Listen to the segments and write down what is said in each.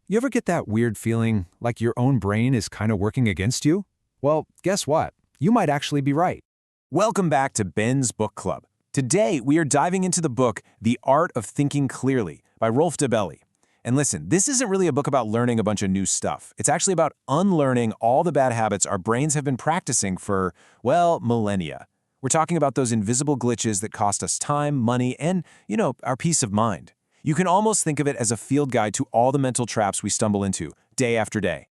You ever get that weird feeling like your own brain is kind of working against you? Well, guess what? You might actually be right. Welcome back to Ben's Book Club. Today, we are diving into the book The Art of Thinking Clearly by Rolf Dobelli. And listen, this isn't really a book about learning a bunch of new stuff. It's actually about unlearning all the bad habits our brains have been practicing for, well, millennia. We're talking about those invisible glitches that cost us time, money, and, our peace of mind. You can almost think of it as a field guide to all the mental traps we stumble into, day after day.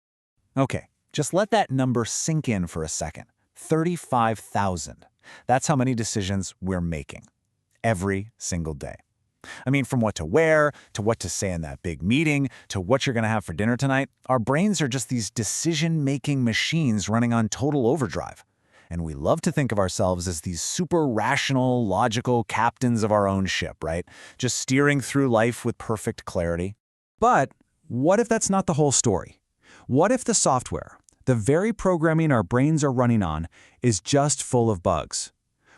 Okay, just let that number sink in for a second. 35,000. That's how many decisions we're making every single day. I mean, from what to wear, to what to say in that big meeting, to what you're going to have for dinner tonight, our brains are just these decision-making machines running on total overdrive. And we love to think of ourselves as these super rational, logical captains of our own ship, right? Just steering through life with perfect clarity. But what if that's not the whole story? What if the software, the very programming our brains are running on, is just full of bugs?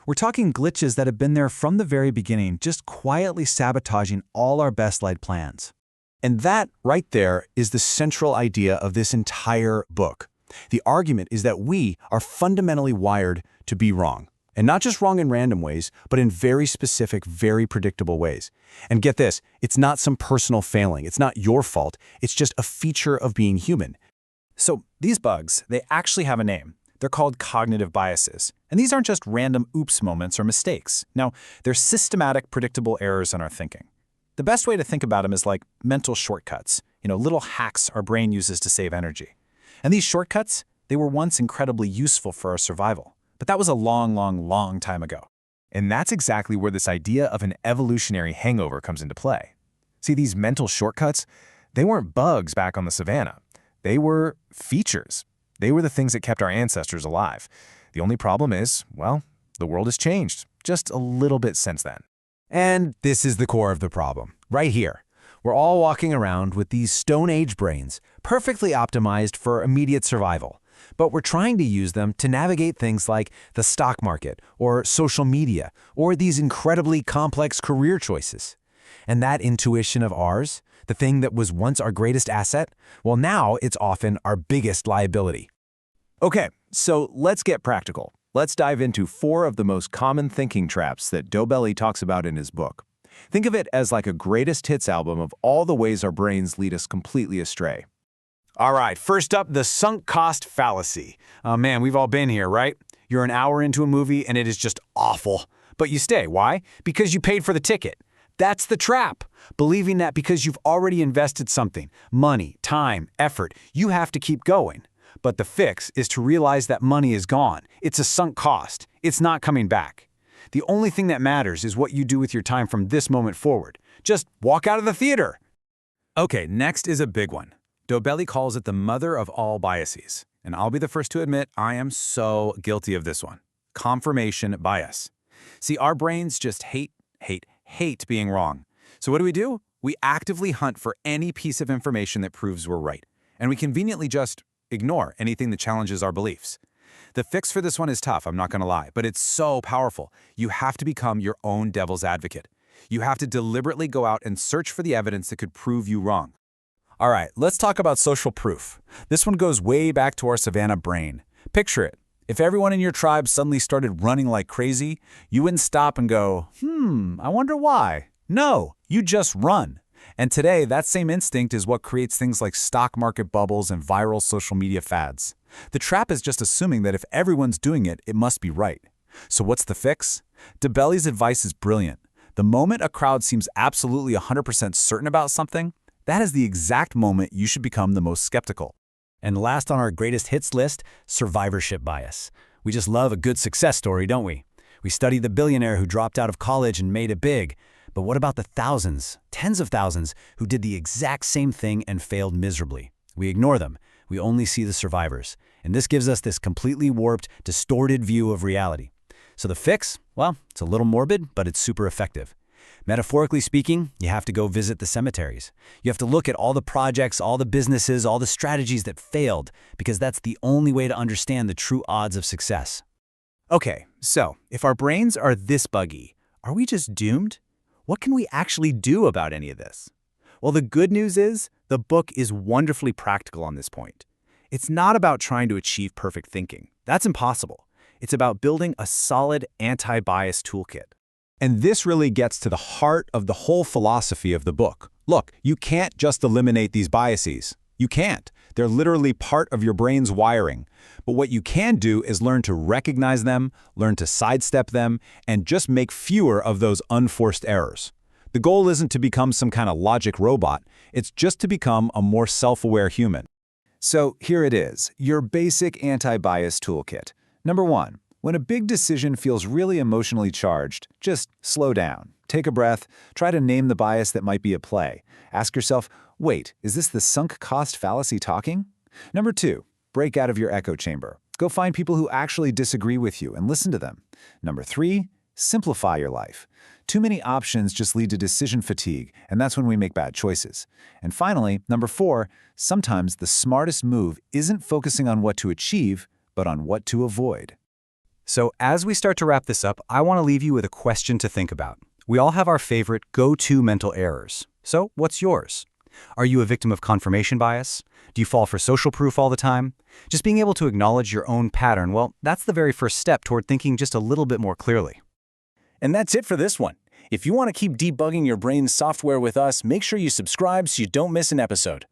We're talking glitches that have been there from the very beginning, just quietly sabotaging all our best-laid plans. And that, right there, is the central idea of this entire book. The argument is that we are fundamentally wired to be wrong. And not just wrong in random ways, but in very specific, very predictable ways. And get this, it's not some personal failing. It's not your fault. It's just a feature of being human. So these bugs, they actually have a name. They're called cognitive biases. And these aren't just random oops moments or mistakes. No, they're systematic, predictable errors in our thinking. The best way to think about them is like mental shortcuts, little hacks our brain uses to save energy. And these shortcuts, they were once incredibly useful for our survival. But that was a long, long, long time ago. And that's exactly where this idea of an evolutionary hangover comes into play. See, these mental shortcuts, they weren't bugs back on the savannah. They were features. They were the things that kept our ancestors alive. The only problem is, well, the world has changed just a little bit since then. And this is the core of the problem, right here. We're all walking around with these Stone Age brains, perfectly optimized for immediate survival. But we're trying to use them to navigate things like the stock market or social media or these incredibly complex career choices. And that intuition of ours, the thing that was once our greatest asset, well, now it's often our biggest liability. Okay, so let's get practical. Let's dive into 4 of the most common thinking traps that Dobelli talks about in his book. Think of it as like a greatest hits album of all the ways our brains lead us completely astray. All right, first up, the sunk cost fallacy. Oh man, we've all been here, right? You're an hour into a movie and it is just awful. But you stay. Why? Because you paid for the ticket. That's the trap. Believing that because you've already invested something, money, time, effort, you have to keep going. But the fix is to realize that money is gone. It's a sunk cost. It's not coming back. The only thing that matters is what you do with your time from this moment forward. Just walk out of the theater. Okay, next is a big one. Dobelli calls it the mother of all biases. And I'll be the first to admit I am so guilty of this one. Confirmation bias. See, our brains just hate being wrong. So what do? We actively hunt for any piece of information that proves we're right. And we conveniently just ignore anything that challenges our beliefs. The fix for this one is tough, I'm not going to lie, but it's so powerful. You have to become your own devil's advocate. You have to deliberately go out and search for the evidence that could prove you wrong. All right, let's talk about social proof. This one goes way back to our savannah brain. Picture it. If everyone in your tribe suddenly started running like crazy, you wouldn't stop and go, I wonder why. No, you just run. And today, that same instinct is what creates things like stock market bubbles and viral social media fads. The trap is just assuming that if everyone's doing it, it must be right. So what's the fix? Dobelli's advice is brilliant. The moment a crowd seems absolutely 100% certain about something, that is the exact moment you should become the most skeptical. And last on our greatest hits list, survivorship bias. We just love a good success story, don't we? We study the billionaire who dropped out of college and made it big. But what about the thousands, tens of thousands, who did the exact same thing and failed miserably? We ignore them. We only see the survivors. And this gives us this completely warped, distorted view of reality. So the fix? Well, it's a little morbid, but it's super effective. Metaphorically speaking, you have to go visit the cemeteries. You have to look at all the projects, all the businesses, all the strategies that failed, because that's the only way to understand the true odds of success. Okay, so if our brains are this buggy, are we just doomed? What can we actually do about any of this? Well, the good news is The book is wonderfully practical on this point. It's not about trying to achieve perfect thinking. That's impossible. It's about building a solid anti-bias toolkit. And this really gets to the heart of the whole philosophy of the book. Look, you can't just eliminate these biases. You can't. They're literally part of your brain's wiring. But what you can do is learn to recognize them, learn to sidestep them, and just make fewer of those unforced errors. The goal isn't to become some kind of logic robot. It's just to become a more self-aware human. So here it is, your basic anti-bias toolkit. Number 1, when a big decision feels really emotionally charged, just slow down. Take a breath, try to name the bias that might be at play. Ask yourself, wait, is this the sunk cost fallacy talking? Number 2, break out of your echo chamber. Go find people who actually disagree with you and listen to them. Number 3, simplify your life. Too many options just lead to decision fatigue, and that's when we make bad choices. And finally, number 4, sometimes the smartest move isn't focusing on what to achieve, but on what to avoid. So as we start to wrap this up, I want to leave you with a question to think about. We all have our favorite go-to mental errors. So what's yours? Are you a victim of confirmation bias? Do you fall for social proof all the time? Just being able to acknowledge your own pattern, well, that's the very first step toward thinking just a little bit more clearly. And that's it for this one. If you want to keep debugging your brain's software with us, make sure you subscribe so you don't miss an episode.